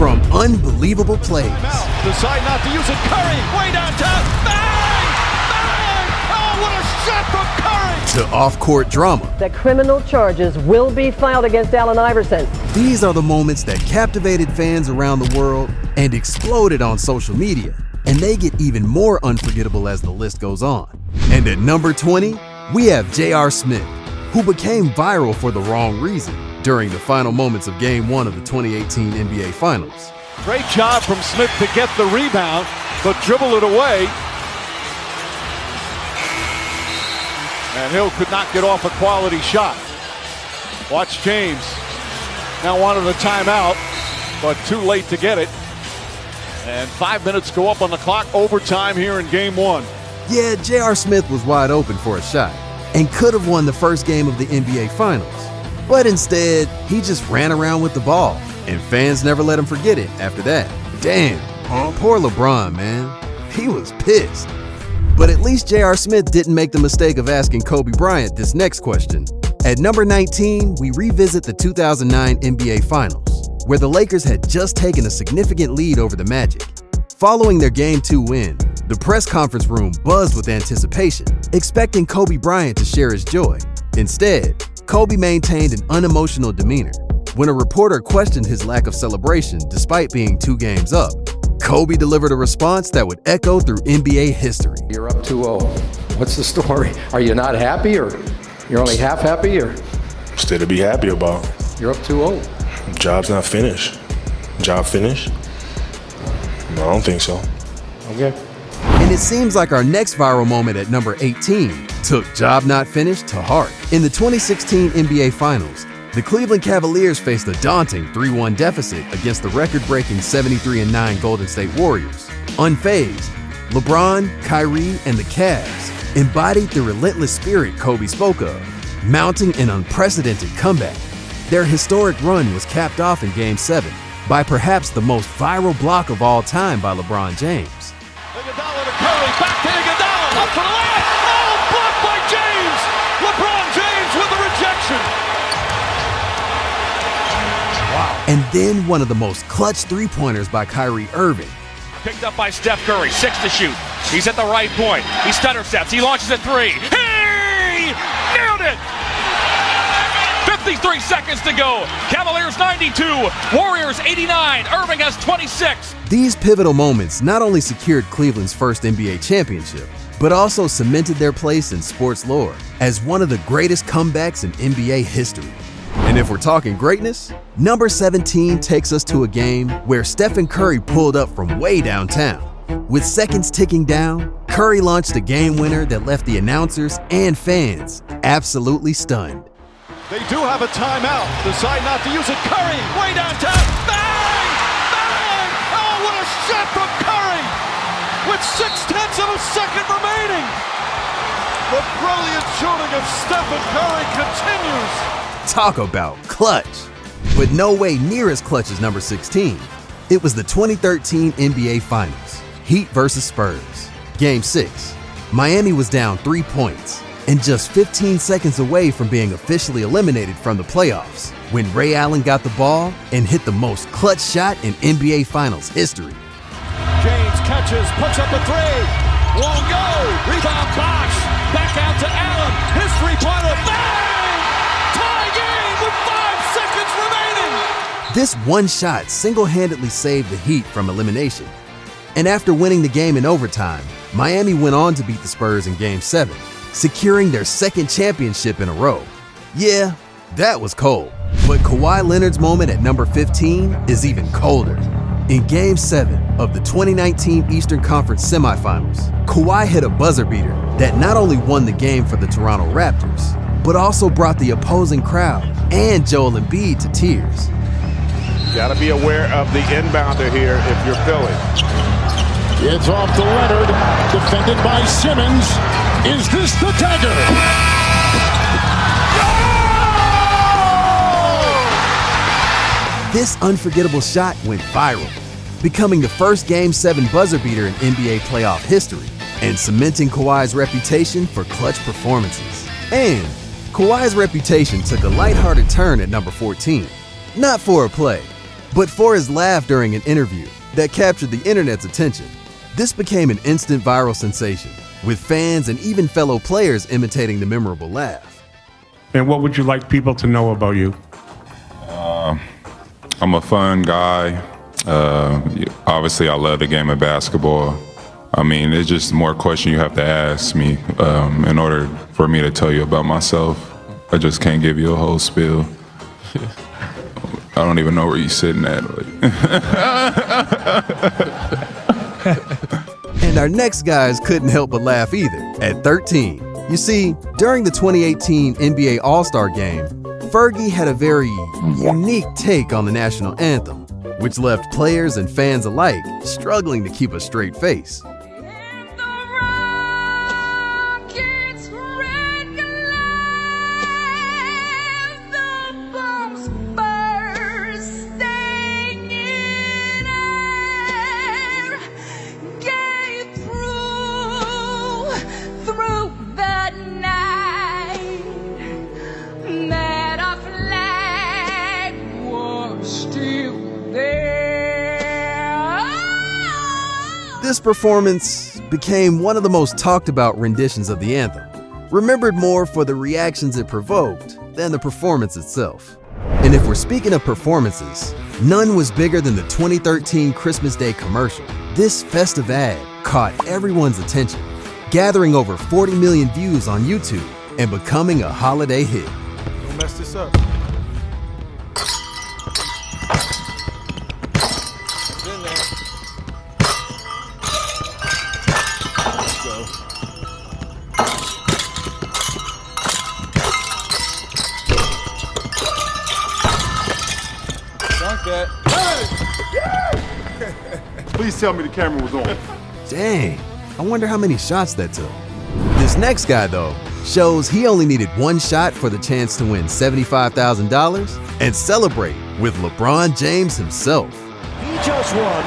From unbelievable plays. Decide not to use it. Curry, way downtown. Bang! Bang! Oh, what a shot from Curry! To off-court drama. That criminal charges will be filed against Allen Iverson. These are the moments that captivated fans around the world and exploded on social media. And they get even more unforgettable as the list goes on. And at number 20, we have J.R. Smith, who became viral for the wrong reason during the final moments of Game 1 of the 2018 NBA Finals. Great job from Smith to get the rebound, but dribble it away. And Hill could not get off a quality shot. Watch James. Now wanted a timeout, but too late to get it. And 5 minutes go up on the clock, overtime here in Game 1. Yeah, J.R. Smith was wide open for a shot and could have won the first game of the NBA Finals. But instead, he just ran around with the ball, and fans never let him forget it after that. Damn, poor LeBron, man. He was pissed. But at least J.R. Smith didn't make the mistake of asking Kobe Bryant this next question. At number 19, we revisit the 2009 NBA Finals, where the Lakers had just taken a significant lead over the Magic. Following their Game 2 win, the press conference room buzzed with anticipation, expecting Kobe Bryant to share his joy. Instead, Kobe maintained an unemotional demeanor. When a reporter questioned his lack of celebration despite being 2 games up, Kobe delivered a response that would echo through NBA history. You're up 2-0. What's the story? Are you not happy, or you're only half happy, or? Still to be happy about. You're up 2-0. Job's not finished. Job finished? No, I don't think so. Okay. And it seems like our next viral moment at number 18 took job not finished to heart. In the 2016 NBA Finals, the Cleveland Cavaliers faced a daunting 3-1 deficit against the record-breaking 73-9 Golden State Warriors. Unfazed, LeBron, Kyrie, and the Cavs embodied the relentless spirit Kobe spoke of, mounting an unprecedented comeback. Their historic run was capped off in Game 7 by perhaps the most viral block of all time by LeBron James. Iguodala to Curry, back to Iguodala, up for the layup. Oh, blocked by James! LeBron James with the rejection. Wow. And then one of the most clutch three-pointers by Kyrie Irving. Picked up by Steph Curry, 6 to shoot. He's at the right point. He stutter steps. He launches at 3. Hey! Nailed it! 53 seconds to go. Cavaliers 92, Warriors 89. Irving has 26. These pivotal moments not only secured Cleveland's first NBA championship, but also cemented their place in sports lore as one of the greatest comebacks in NBA history. And if we're talking greatness, number 17 takes us to a game where Stephen Curry pulled up from way downtown. With seconds ticking down, Curry launched a game winner that left the announcers and fans absolutely stunned. They do have a timeout. Decide not to use it. Curry, way downtown. Bang! Bang! Oh, what a shot from Curry! With 0.6 of a second remaining. The brilliant shooting of Stephen Curry continues. Talk about clutch. But no way near as clutch as number 16. It was the 2013 NBA Finals, Heat versus Spurs. Game 6. Miami was down 3 points and just 15 seconds away from being officially eliminated from the playoffs when Ray Allen got the ball and hit the most clutch shot in NBA Finals history. James catches, puts up a 3. Won't go. Rebound Bosh. Back out to Allen. His three-pointer. Bang! Tie game with 5 seconds remaining. This one shot single-handedly saved the Heat from elimination. And after winning the game in overtime, Miami went on to beat the Spurs in Game 7, securing their second championship in a row. Yeah, that was cold. But Kawhi Leonard's moment at number 15 is even colder. In Game 7 of the 2019 Eastern Conference Semifinals, Kawhi hit a buzzer beater that not only won the game for the Toronto Raptors, but also brought the opposing crowd and Joel Embiid to tears. Got to be aware of the inbounder here if you're Philly. It's off to Leonard, defended by Simmons. Is this the dagger? This unforgettable shot went viral, becoming the first Game 7 buzzer beater in NBA playoff history and cementing Kawhi's reputation for clutch performances. And Kawhi's reputation took a lighthearted turn at number 14. Not for a play, but for his laugh during an interview that captured the internet's attention. This became an instant viral sensation, with fans and even fellow players imitating the memorable laugh. And what would you like people to know about you? I'm a fun guy. Obviously, I love the game of basketball. I mean, it's just more questions you have to ask me in order for me to tell you about myself. I just can't give you a whole spiel. I don't even know where you're sitting at. And our next guys couldn't help but laugh either, at 13. You see, during the 2018 NBA All-Star Game, Fergie had a very unique take on the national anthem, which left players and fans alike struggling to keep a straight face. This performance became one of the most talked about renditions of the anthem, remembered more for the reactions it provoked than the performance itself. And if we're speaking of performances, none was bigger than the 2013 Christmas Day commercial. This festive ad caught everyone's attention, gathering over 40 million views on YouTube and becoming a holiday hit. Don't mess this up. Please tell me the camera was on. Dang, I wonder how many shots that took. This next guy, though, shows he only needed one shot for the chance to win $75,000 and celebrate with LeBron James himself. He just won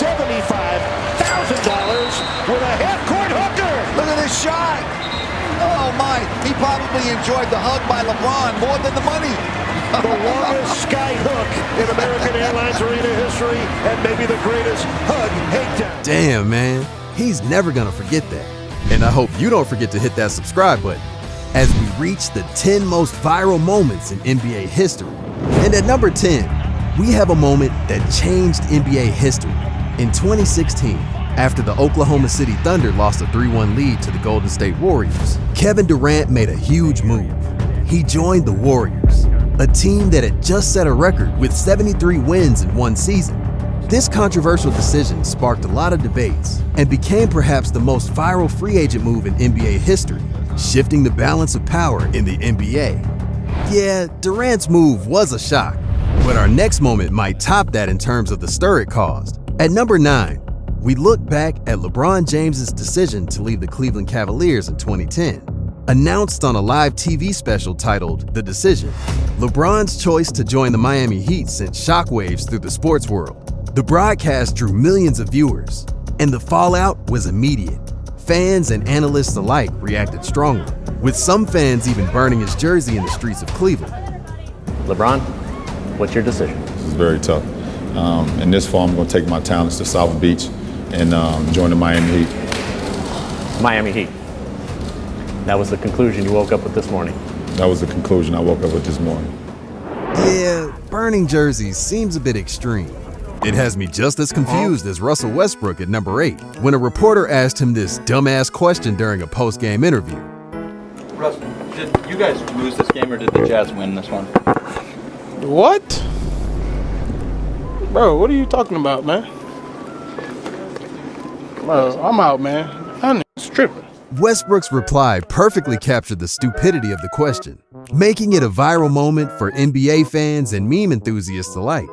$75,000 with a half-court hooker. Look at this shot. Oh, my. He probably enjoyed the hug by LeBron more than the money. The longest sky hook in American Airlines Arena history, and maybe the greatest hug takedown. Damn, man. He's never gonna forget that. And I hope you don't forget to hit that subscribe button as we reach the 10 most viral moments in NBA history. And at number 10, we have a moment that changed NBA history. In 2016, after the Oklahoma City Thunder lost a 3-1 lead to the Golden State Warriors, Kevin Durant made a huge move. He joined the Warriors, a team that had just set a record with 73 wins in one season. This controversial decision sparked a lot of debates and became perhaps the most viral free agent move in NBA history, shifting the balance of power in the NBA. Yeah, Durant's move was a shock, but our next moment might top that in terms of the stir it caused. At number 9, we look back at LeBron James's decision to leave the Cleveland Cavaliers in 2010. Announced on a live TV special titled The Decision, LeBron's choice to join the Miami Heat sent shockwaves through the sports world. The broadcast drew millions of viewers, and the fallout was immediate. Fans and analysts alike reacted strongly, with some fans even burning his jersey in the streets of Cleveland. LeBron, what's your decision? This is very tough. In this fall, I'm going to take my talents to South Beach and join the Miami Heat. Miami Heat. That was the conclusion you woke up with this morning? That was the conclusion I woke up with this morning. Yeah, burning jerseys seems a bit extreme. It has me just as confused as Russell Westbrook at number 8 when a reporter asked him this dumbass question during a post-game interview. Russ, did you guys lose this game or did the Jazz win this one? What? Bro, what are you talking about, man? Bro, I'm out, man. That nigga's tripping. Westbrook's reply perfectly captured the stupidity of the question, making it a viral moment for NBA fans and meme enthusiasts alike.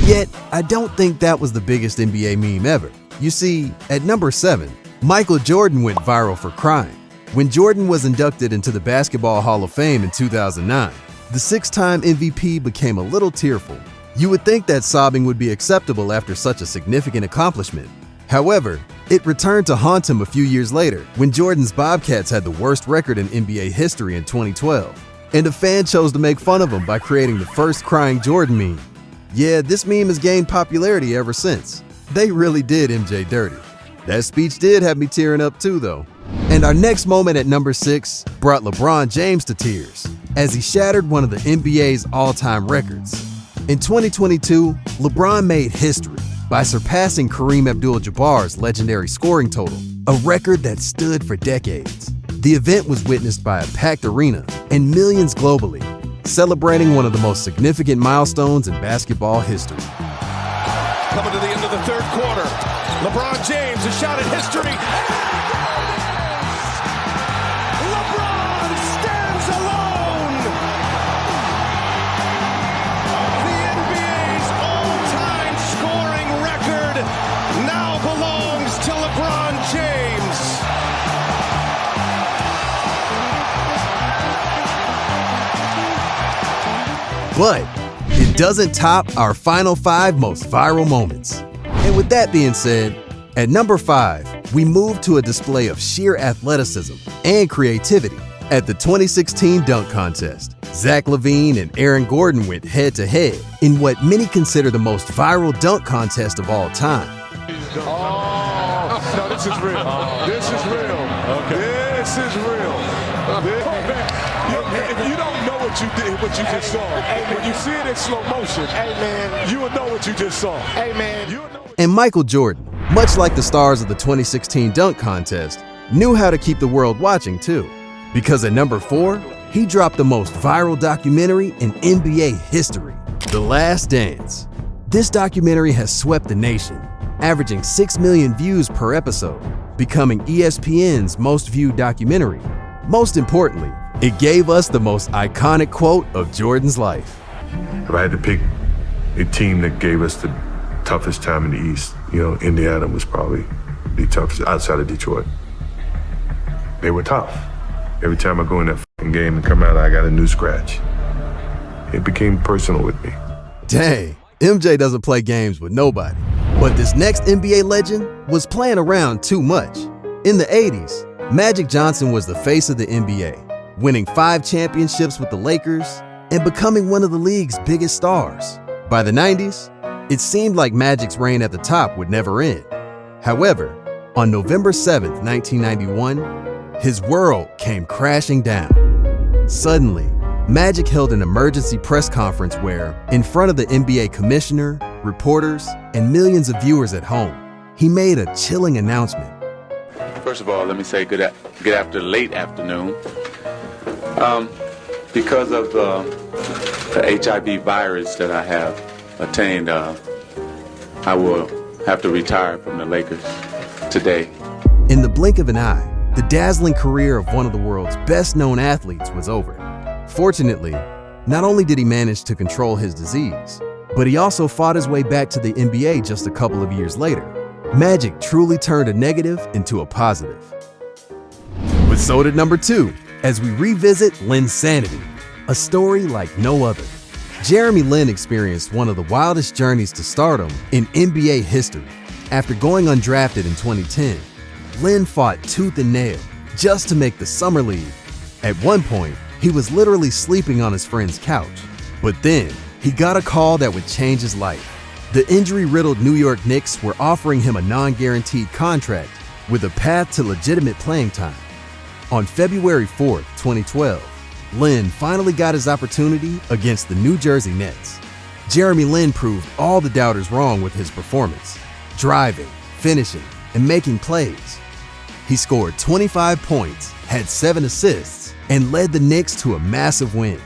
Yet, I don't think that was the biggest NBA meme ever. You see, at number 7, Michael Jordan went viral for crying. When Jordan was inducted into the Basketball Hall of Fame in 2009, the 6-time MVP became a little tearful. You would think that sobbing would be acceptable after such a significant accomplishment. However, it returned to haunt him a few years later when Jordan's Bobcats had the worst record in NBA history in 2012, and a fan chose to make fun of him by creating the first crying Jordan meme. Yeah, this meme has gained popularity ever since. They really did MJ dirty. That speech did have me tearing up too, though. And our next moment at number 6 brought LeBron James to tears as he shattered one of the NBA's all-time records. In 2022, LeBron made history by surpassing Kareem Abdul-Jabbar's legendary scoring total, a record that stood for decades. The event was witnessed by a packed arena and millions globally, celebrating one of the most significant milestones in basketball history. Coming to the end of the third quarter, LeBron James, a shot at history. LeBron stands alone. The NBA's all-time scoring record now belongs to LeBron James. But it doesn't top our final 5 most viral moments. And with that being said, at number 5, we move to a display of sheer athleticism and creativity at the 2016 dunk contest. Zach LaVine and Aaron Gordon went head-to-head in what many consider the most viral dunk contest of all time. Oh, no, this is real. This is real. Okay. This is real. If you don't know what you did, what you just saw, when you see it in slow motion, you will know what you just saw. And Michael Jordan, much like the stars of the 2016 dunk contest, knew how to keep the world watching too. Because at number 4, he dropped the most viral documentary in NBA history, The Last Dance. This documentary has swept the nation, averaging 6 million views per episode, becoming ESPN's most viewed documentary. Most importantly, it gave us the most iconic quote of Jordan's life. If I had to pick a team that gave us the toughest time in the East, Indiana was probably the toughest outside of Detroit. They were tough. Every time I go in that fucking game and come out, I got a new scratch. It became personal with me. Dang, MJ doesn't play games with nobody. But this next NBA legend was playing around too much. In the 80s, Magic Johnson was the face of the NBA, winning 5 championships with the Lakers and becoming one of the league's biggest stars. By the 90s, it seemed like Magic's reign at the top would never end. However, on November 7th, 1991, his world came crashing down. Suddenly, Magic held an emergency press conference where, in front of the NBA commissioner, reporters, and millions of viewers at home, he made a chilling announcement. First of all, let me say good after late afternoon. Because of the HIV virus that I have attained, I will have to retire from the Lakers today. In the blink of an eye, the dazzling career of one of the world's best-known athletes was over. Fortunately, not only did he manage to control his disease, but he also fought his way back to the NBA just a couple of years later. Magic truly turned a negative into a positive. But so did number 2, as we revisit Linsanity, a story like no other. Jeremy Lin experienced one of the wildest journeys to stardom in NBA history. After going undrafted in 2010, Lin fought tooth and nail just to make the Summer League. At one point, he was literally sleeping on his friend's couch. But then, he got a call that would change his life. The injury-riddled New York Knicks were offering him a non-guaranteed contract with a path to legitimate playing time. On February 4th, 2012, Lin finally got his opportunity against the New Jersey Nets. Jeremy Lin proved all the doubters wrong with his performance, driving, finishing, and making plays. He scored 25 points, had 7 assists, and led the Knicks to a massive win.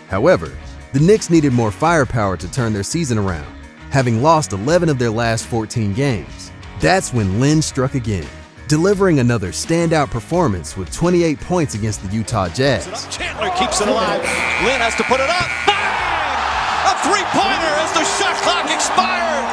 However, the Knicks needed more firepower to turn their season around, having lost 11 of their last 14 games. That's when Lin struck again, delivering another standout performance with 28 points against the Utah Jazz. Chandler keeps it alive. Lin has to put it up. Bang! A three-pointer as the shot clock expired.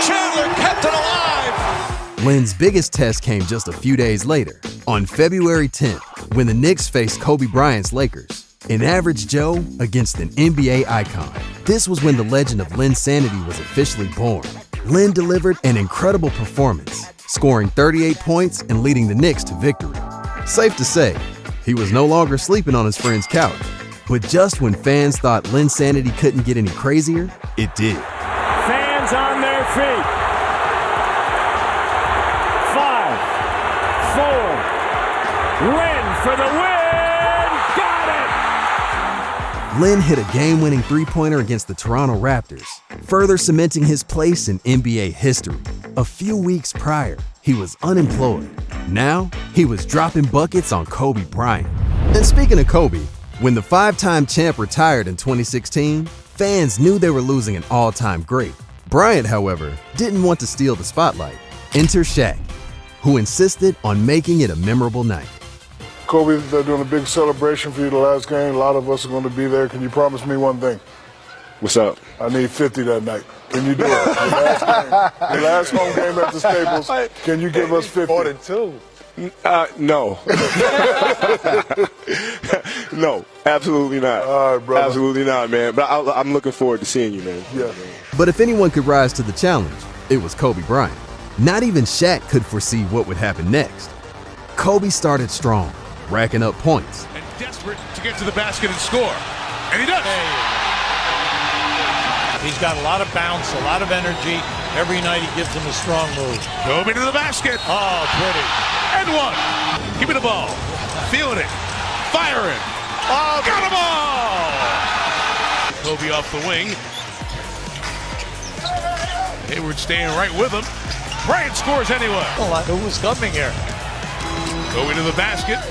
Chandler kept it alive. Lin's biggest test came just a few days later, on February 10th, when the Knicks faced Kobe Bryant's Lakers. An average Joe against an NBA icon. This was when the legend of Linsanity was officially born. Lin delivered an incredible performance, scoring 38 points and leading the Knicks to victory. Safe to say, he was no longer sleeping on his friend's couch. But just when fans thought Linsanity couldn't get any crazier, it did. Fans on their feet. 5, 4, Lynn for the win! Got it! Lynn hit a game-winning three-pointer against the Toronto Raptors, further cementing his place in NBA history. A few weeks prior, he was unemployed. Now, he was dropping buckets on Kobe Bryant. And speaking of Kobe, when the 5-time champ retired in 2016, fans knew they were losing an all-time great. Bryant, however, didn't want to steal the spotlight. Enter Shaq, who insisted on making it a memorable night. Kobe, they're doing a big celebration for you the last game. A lot of us are going to be there. Can you promise me one thing? What's up? I need 50 that night. Can you do it? Your last game, your last home game at the Staples. Can you give us 50? 42. No. No, absolutely not. All right, brother. Absolutely not, man. But I'm looking forward to seeing you, man. Yeah. But if anyone could rise to the challenge, it was Kobe Bryant. Not even Shaq could foresee what would happen next. Kobe started strong, racking up points. And desperate to get to the basket and score. And he does. He's got a lot of bounce, a lot of energy. Every night he gives them a strong move. Kobe to the basket. Oh, pretty. And one. Give me the ball. Feeling it. Firing. Oh, got them all. Kobe off the wing. Hayward staying right with him. Bryant scores anyway. Oh, who was coming here? Kobe to the basket.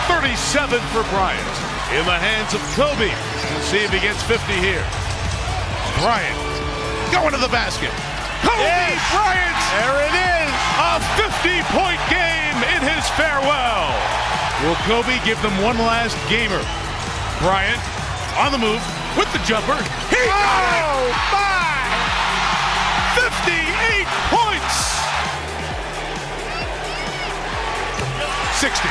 37 for Bryant. In the hands of Kobe. We'll see if he gets 50 here. Bryant going to the basket. Kobe Bryant! There it is! A 50-point game in his farewell. Will Kobe give them one last gamer? Bryant on the move with the jumper. He got it! My! 58 points! 60.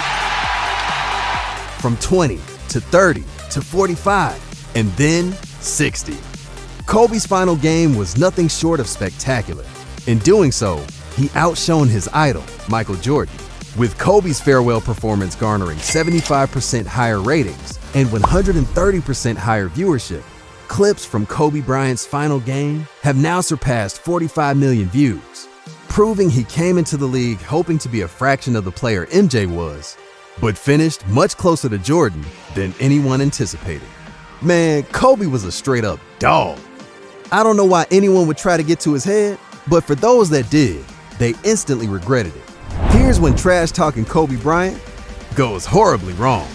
From 20 to 30 to 45, and then 60. Kobe's final game was nothing short of spectacular. In doing so, he outshone his idol, Michael Jordan, with Kobe's farewell performance garnering 75% higher ratings and 130% higher viewership. Clips from Kobe Bryant's final game have now surpassed 45 million views, proving he came into the league hoping to be a fraction of the player MJ was, but finished much closer to Jordan than anyone anticipated. Man, Kobe was a straight-up dog. I don't know why anyone would try to get to his head, but for those that did, they instantly regretted it. Here's when trash-talking Kobe Bryant goes horribly wrong.